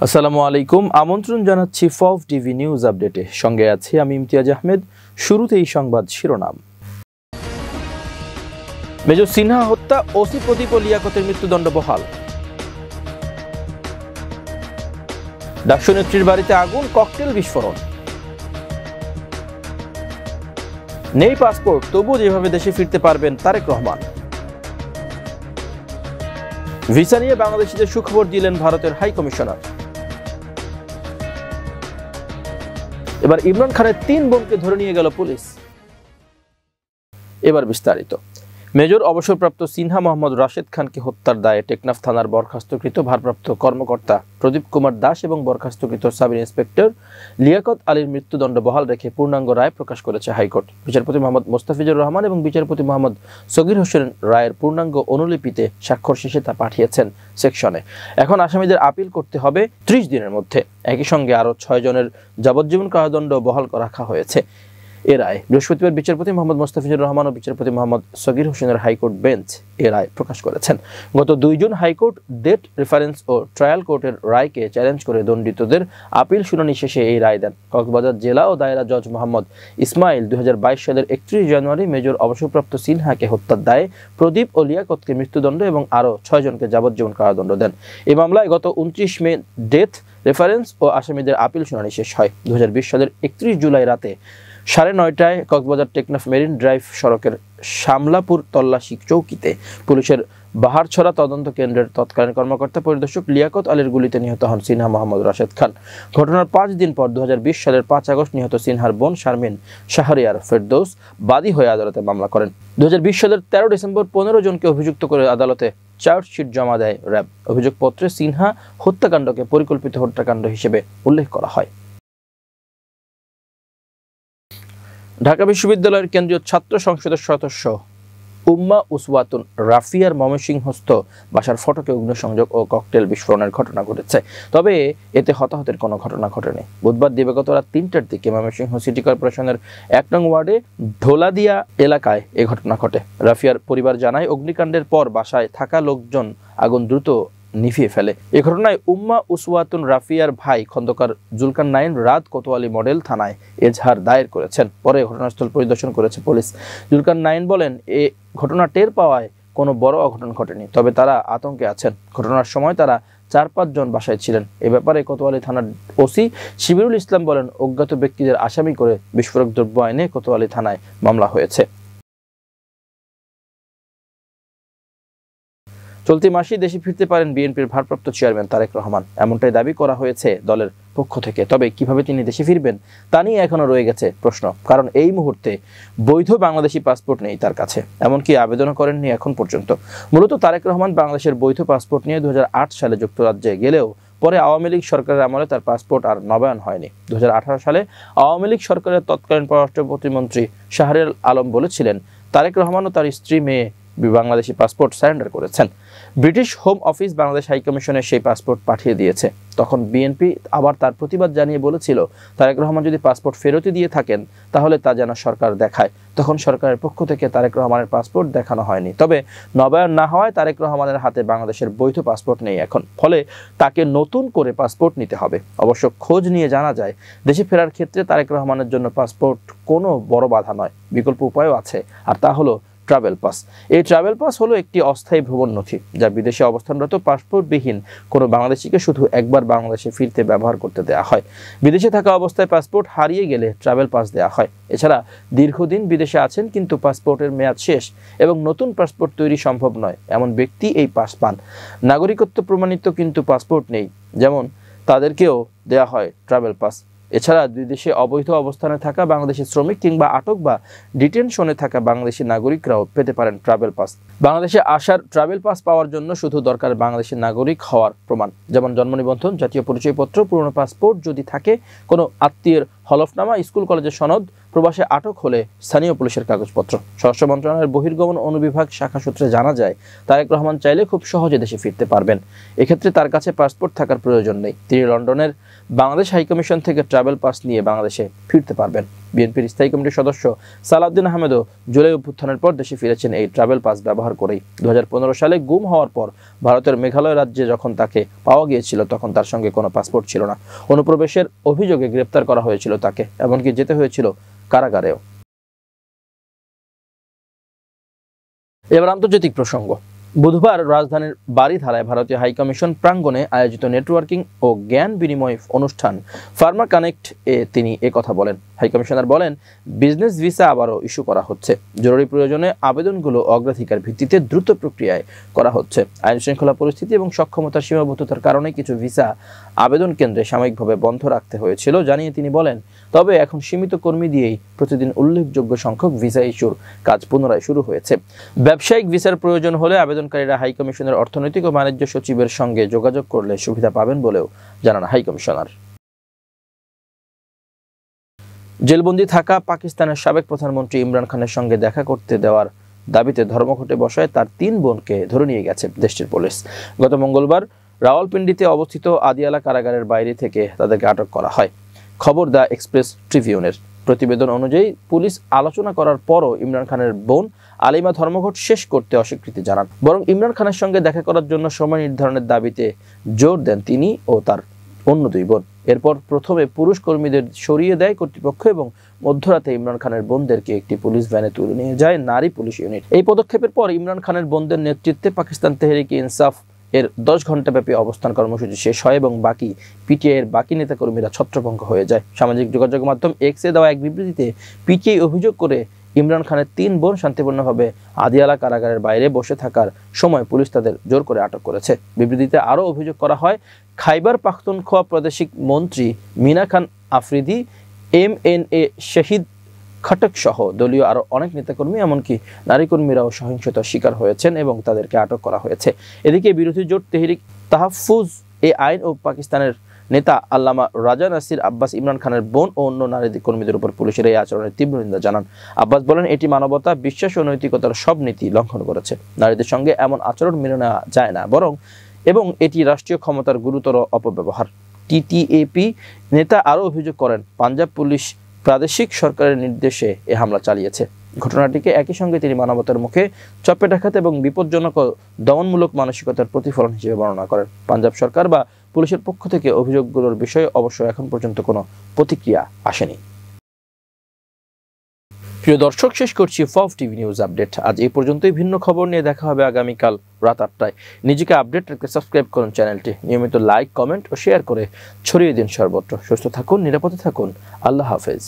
আসসালামু আলাইকুম, আমন্ত্রণ জানাচ্ছি ফফ টিভি নিউজ আপডেটে। সঙ্গে আছি আমি ইমতিয়াজ আহমেদ। শুরুতেই সংবাদ শিরোনাম। মেজর সিনহা হত্যা, ওসি প্রদীপ ও লিয়াকতের মৃত্যুদণ্ড বহাল। ডাকসু নেত্রীর বাড়িতে আগুন, ককটেল বিস্ফোরণ। নেই পাসপোর্ট, তবু যেভাবে দেশে ফিরতে পারবেন তারেক রহমান। ভিসা নিয়ে বাংলাদেশিদের সুখবর দিলেন ভারতের হাই কমিশনার। এবার ইমরান খানের 3 বোনকে ধরে নিয়ে গেল পুলিশ। এবার বিস্তারিত। মেজর অবসরপ্রাপ্ত সিনহা মোহাম্মদ রাশেদ খানকে হত্যার দায়ে টেকনাফ থানার বরখাস্তকৃত ভারপ্রাপ্ত কর্মকর্তা প্রদীপ কুমার দাস এবং বরখাস্তকৃত সাব ইন্সপেক্টর লিয়াকত আলীর মৃত্যুদণ্ড বহাল রেখে পূর্ণাঙ্গ রায় প্রকাশ করেছে হাইকোর্ট। বিচারপতি মোহাম্মদ মোস্তাফিজুর রহমান এবং বিচারপতি মোহাম্মদ সগির হোসেন রায়ের পূর্ণাঙ্গ অনুলিপিতে স্বাক্ষর শেষে তা পাঠিয়েছেন সেকশনে। এখন আসামিদের আপিল করতে হবে 30 দিনের মধ্যে। একই সঙ্গে আরও 6 জনের যাবজ্জীবন কারাদণ্ড বহাল রাখা হয়েছে। এ রায় বৃহস্পতিবার বিচারপতি মোহাম্মদ মোস্তাফিজুর রহমান ও বিচারপতি মোহাম্মদ সগির হোসেনের হাইকোর্ট বেঞ্চ এ রায় প্রকাশ করেছেন। গত 2 জুন হাইকোর্ট ডেট রেফারেন্স ও ট্রায়াল কোর্টের রায়কে চ্যালেঞ্জ করে দণ্ডিতদের আপিল শুনানি শেষে এই রায় দেন। কক্সবাজার জেলা ও দায়রা জজ মোহাম্মদ ইসমাইল 2022 সালের 31 জানুয়ারি মেজর অবসরপ্রাপ্ত সিনহাকে হত্যার দায়ে প্রদীপ ও লিয়াকতকে মৃত্যুদণ্ড এবং আরও 6 জনকে যাবজ্জীবন কারাদণ্ড দেন। এই মামলায় গত 29 মে ডেথ রেফারেন্স ও আসামিদের আপিল শুনানি শেষ হয়। 2020 সালের 31 জুলাই রাতে 9:30টায় কক্সবাজার টেকনাফ মেরিন ড্রাইভ সড়কের শামলাপুর তল্লাশি চৌকিতে পুলিশের বাহারছড়া তদন্ত কেন্দ্রের তৎকালীন কর্মকর্তা পরিদর্শক লিয়াকত আলীর গুলিতে নিহত হন সিনহা মোহাম্মদ রাশেদ খান। ঘটনার 5 দিন পর 2020 সালের 5 আগস্ট নিহত সিনহার বোন শারমিন শাহরিয়ার ফেরদৌস বাদী হয়ে আদালতে মামলা করেন। 2020 সালের 13 ডিসেম্বর 15 জনকে অভিযুক্ত করে আদালতে চার্জশিট জমা দেয় র্যাব। অভিযোগপত্রে সিনহা হত্যাকাণ্ডকে পরিকল্পিত হত্যাকাণ্ড হিসেবে উল্লেখ করা হয়। ঢাকা বিশ্ববিদ্যালয়ের কেন্দ্রীয় ছাত্র সংসদের সদস্য উম্মা উসওয়াতুন রাফিয়ার ময়মনসিংহস্থ বাসার ফটকে অগ্নিসংযোগ ও ককটেল বিস্ফোরণের ঘটনা ঘটেছে, তবে এতে হতাহতের কোনো ঘটনা ঘটেনি। বুধবার দিবাগত রাত 3টার দিকে ময়মনসিংহ সিটি কর্পোরেশনের 1 নং ওয়ার্ডে ঢোলাদিয়া এলাকায় এ ঘটনা ঘটে। রাফিয়ার পরিবার জানায়, অগ্নিকাণ্ডের পর বাসায় থাকা লোকজন আগুন দ্রুত নিভিয়ে ফেলে। এ ঘটনায় উম্মা উসওয়াতুন রাফিয়ার ভাই খন্দকার জুলকারনাইন রাত কোতোয়ালি মডেল থানায় এজাহার দায়ের করেছেন। পরে ঘটনাস্থল পরিদর্শন করেছে পুলিশ। জুলকারনাইন বলেন, এ ঘটনা টের পাওয়ায় কোনো বড় অঘটন ঘটেনি, তবে তারা আতঙ্কে আছেন। ঘটনার সময় তারা 4-5 জন বাসায় ছিলেন। এ ব্যাপারে কোতোয়ালি থানার ওসি শিবিরুল ইসলাম বলেন, অজ্ঞাত ব্যক্তিদের আসামি করে বিস্ফোরক দ্রব্য আইনে কোতোয়ালি থানায় মামলা হয়েছে। চলতি মাসেই দেশে ফিরতে পারেন বিএনপির ভারপ্রাপ্ত চেয়ারম্যান তারেক রহমান, এমনটাই দাবি করা হয়েছে দলের পক্ষ থেকে। তবে কিভাবে তিনি দেশে ফিরবেন তা নিয়ে এখনো রয়ে গেছে প্রশ্ন, কারণ এই মুহূর্তে বৈধ বাংলাদেশি পাসপোর্ট নেই তার কাছে, এমনকি আবেদনও করেননি এখন পর্যন্ত। মূলত তারেক রহমান বাংলাদেশের বৈধ পাসপোর্ট নিয়ে 2008 সালে যুক্তরাজ্যে গেলেও পরে আওয়ামী লীগ সরকারের আমলে তার পাসপোর্ট আর নবায়ন হয়নি। 2018 সালে আওয়ামী লীগ সরকারের তৎকালীন পররাষ্ট্র প্রতিমন্ত্রী শাহরিয়ার আলম বলেছিলেন, তারেক রহমান ও তার স্ত্রী মেয়ে বাংলাদেশি পাসপোর্ট সারেন্ডার করেছেন। ব্রিটিশ হোম অফিস বাংলাদেশ হাইকমিশনে সেই পাসপোর্ট পাঠিয়ে দিয়েছে। তখন বিএনপি আবার তার প্রতিবাদ জানিয়ে বলেছিল, তারেক রহমান যদি পাসপোর্ট ফেরতই দিয়ে থাকেন তাহলে তা যেন সরকার দেখায়। তখন সরকারের পক্ষ থেকে তারেক রহমানের পাসপোর্ট দেখানো হয়নি। তবে নবায়ন না হওয়ায় তারেক রহমানের হাতে বাংলাদেশের বৈধ পাসপোর্ট নেই এখন, ফলে তাকে নতুন করে পাসপোর্ট নিতে হবে। অবশ্য খোঁজ নিয়ে জানা যায়, দেশে ফেরার ক্ষেত্রে তারেক রহমানের জন্য পাসপোর্ট কোনো বড় বাধা নয়, বিকল্প উপায়ও আছে, আর তা হলো ট্রাভেল পাস। এই ট্রাভেল পাস হলো একটি অস্থায়ী ভ্রমণ নথি, যা বিদেশে অবস্থানরত পাসপোর্টবিহীন কোনো বাংলাদেশিকে শুধু একবার বাংলাদেশে ফিরতে ব্যবহার করতে দেওয়া হয়। বিদেশে থাকা অবস্থায় পাসপোর্ট হারিয়ে গেলে ট্রাভেল পাস দেওয়া হয়। এছাড়া দীর্ঘদিন বিদেশে আছেন কিন্তু পাসপোর্টের মেয়াদ শেষ এবং নতুন পাসপোর্ট তৈরি সম্ভব নয়, এমন ব্যক্তি এই পাস পান। নাগরিকত্ব প্রমাণিত কিন্তু পাসপোর্ট নেই, যেমন তাদেরকেও দেওয়া হয় ট্রাভেল পাস। এছাড়া বিদেশে অবৈধ অবস্থানে থাকা বাংলাদেশি শ্রমিক কিংবা আটক বা ডিটেনশনে থাকা বাংলাদেশি নাগরিকরাও পেতে পারেন ট্রাভেল পাস। বাংলাদেশে আসার ট্রাভেল পাস পাওয়ার জন্য শুধু দরকার বাংলাদেশি নাগরিক হওয়ার প্রমাণ, যেমন জন্ম নিবন্ধন, জাতীয় পরিচয়পত্র, পুরনো পাসপোর্ট যদি থাকে, কোনো আত্মীয়ের হলফনামা, স্কুল কলেজের সনদ, প্রবাসে আটক হলে স্থানীয় পুলিশের কাগজপত্র। স্বরাষ্ট্র মন্ত্রণালয়ের বহির্গমন অনুবিভাগ শাখা সূত্রে জানা যায়, তারেক রহমান চাইলে খুব সহজে দেশে ফিরতে পারবেন। এক্ষেত্রে তার কাছে পাসপোর্ট থাকার প্রয়োজন নেই। তিনি লন্ডনের বাংলাদেশ হাইকমিশন থেকে ট্রাভেল পাস নিয়ে বাংলাদেশে ফিরতে পারবেন। বিএনপির স্থায়ী কমিটির সদস্য সালাউদ্দিন আহমেদও জুলাই অভ্যুত্থানের পর দেশে ফিরেছেন এই ট্রাভেল পাস ব্যবহার করেই। 2015 সালে গুম হওয়ার পর ভারতের মেঘালয় রাজ্যে যখন তাকে পাওয়া গিয়েছিল তখন তার সঙ্গে কোনো পাসপোর্ট ছিল না। অনুপ্রবেশের অভিযোগে গ্রেপ্তার করা হয়েছিল তাকে, এমনকি যেতে হয়েছিল কারাগারেও। এবার আন্তর্জাতিক প্রসঙ্গ। বুধবার রাজধানীর বারিধারায় ভারতীয় হাইকমিশন প্রাঙ্গণে আয়োজিত নেটওয়ার্কিং ও জ্ঞান বিনিময় অনুষ্ঠান ফার্মা কানেক্ট এ তিনি একথা বলেন। হাইকমিশনার বলেন, বিজনেস ভিসা আবারও ইস্যু করা হচ্ছে। জরুরি প্রয়োজনে আবেদনগুলো অগ্রাধিকার ভিত্তিতে দ্রুত প্রক্রিয়ায় করা হচ্ছে। আইন শৃঙ্খলা পরিস্থিতি এবং সক্ষমতার সীমাবদ্ধতার কারণে কিছু ভিসা আবেদন কেন্দ্রে সাময়িকভাবে বন্ধ রাখতে হয়েছিল জানিয়ে তিনি বলেন, তবে এখন সীমিত কর্মী দিয়েই প্রতিদিন উল্লেখযোগ্য সংখ্যক ভিসা ইস্যুর কাজ পুনরায় শুরু হয়েছে। ব্যবসায়িক ভিসার প্রয়োজন হলে আবেদনকারীরা হাইকমিশনের অর্থনৈতিক ও বাণিজ্য সচিবের সঙ্গে যোগাযোগ করলে সুবিধা পাবেন বলেও জানান হাইকমিশনার। জেলবন্দি থাকা পাকিস্তানের সাবেক প্রধানমন্ত্রী ইমরান খানের সঙ্গে দেখা করতে দেওয়ার দাবিতে ধর্মঘটে বসায় তার 3 বোনকে ধরে নিয়ে গেছে দেশটির পুলিশ। গত মঙ্গলবার রাওয়ালপিন্ডিতে অবস্থিত আদিয়ালা কারাগারের বাইরে থেকে তাদেরকে আটক করা হয়। খবর দ্য এক্সপ্রেস ট্রিবিউনের প্রতিবেদন অনুযায়ী পুলিশ আলোচনা করার পরও ইমরান খানের বোন আলিমা ধর্মঘট শেষ করতে অস্বীকৃতি জানান, বরং ইমরান খানের সঙ্গে দেখা করার জন্য সময় নির্ধারণের দাবিতে জোর দেন তিনি ও তার অন্য 2 বোন। এরপর প্রথমে পুরুষ কর্মীদের সরিয়ে দেয় কর্তৃপক্ষ এবং মধ্যরাতে ইমরান খানের বোনদেরকে একটি পুলিশ ভ্যানে তুলে নিয়ে যায় নারী পুলিশ ইউনিট। এই পদক্ষেপের পর ইমরান খানের বোনদের নেতৃত্বে পাকিস্তান তেহরিক ইনসাফ এর 10 ঘণ্টাব্যাপী অবস্থান কর্মসূচি শেষ হয় এবং পিটিআই এর বাকি নেতাকর্মীরা ছত্রভঙ্গ হয়ে যায়। সামাজিক যোগাযোগ মাধ্যম এক্সে দেওয়া এক বিবৃতিতে পিটিআই অভিযোগ করে ইমরান খানের 3 বোন শান্তিপূর্ণভাবে আদিয়ালা কারাগারের বাইরে বসে থাকার সময় পুলিশ তাদের জোর করে আটক করেছে। বিবৃতিতে আরও অভিযোগ করা হয়, খাইবার পাখতুনখোয়া প্রাদেশিক মন্ত্রী মিনা খান আফ্রিদি, MNA শহীদ খটক সহ দলীয় আরও অনেক নেতাকর্মী এমনকি নারী কর্মীরাও সহিংসতার শিকার হয়েছেন এবং তাদেরকে আটক করা হয়েছে। এদিকে বিরোধী জোট তেহরিক তাহফুজ এ আইন ও পাকিস্তানের নেতা আল্লামা রাজা নাসির আব্বাস ইমরান খানের বোন ও অন্য নারী কর্মীদের উপর পুলিশের এই আচরণের তীব্র নিন্দা জানান। আব্বাস বলেন, এটি মানবতা, বিশ্বাস ও নৈতিকতার সব নীতি লঙ্ঘন করেছে। নারীদের সঙ্গে এমন আচরণ মেনে নেওয়া যায় না এবং এটি রাষ্ট্রীয় ক্ষমতার গুরুতর অপব্যবহার। TTAP নেতা আরও অভিযোগ করেন, পাঞ্জাব পুলিশ প্রাদেশিক সরকারের নির্দেশে এ হামলা চালিয়েছে। ঘটনাটিকে একই সঙ্গে তিনি মানবতার মুখে চপেটাঘাত এবং বিপজ্জনক ও দমনমূলক মানসিকতার প্রতিফলন হিসেবে বর্ণনা করেন। পাঞ্জাব সরকার বা পুলিশের পক্ষ থেকে অভিযোগগুলোর বিষয়ে অবশ্য এখন পর্যন্ত কোনো প্রতিক্রিয়া আসেনি। প্রিয় দর্শক, শেষ করছি ফফ টিভি নিউজ আপডেট। আজ এই পর্যন্তই। ভিন্ন খবর নিয়ে দেখা হবে আগামীকাল রাত 8টায়। নিজেকে আপডেট রাখতে সাবস্ক্রাইব করুন চ্যানেলটি, নিয়মিত লাইক, কমেন্ট ও শেয়ার করে ছড়িয়ে দিন সর্বত্র। সুস্থ থাকুন, নিরাপদে থাকুন। আল্লাহ হাফেজ।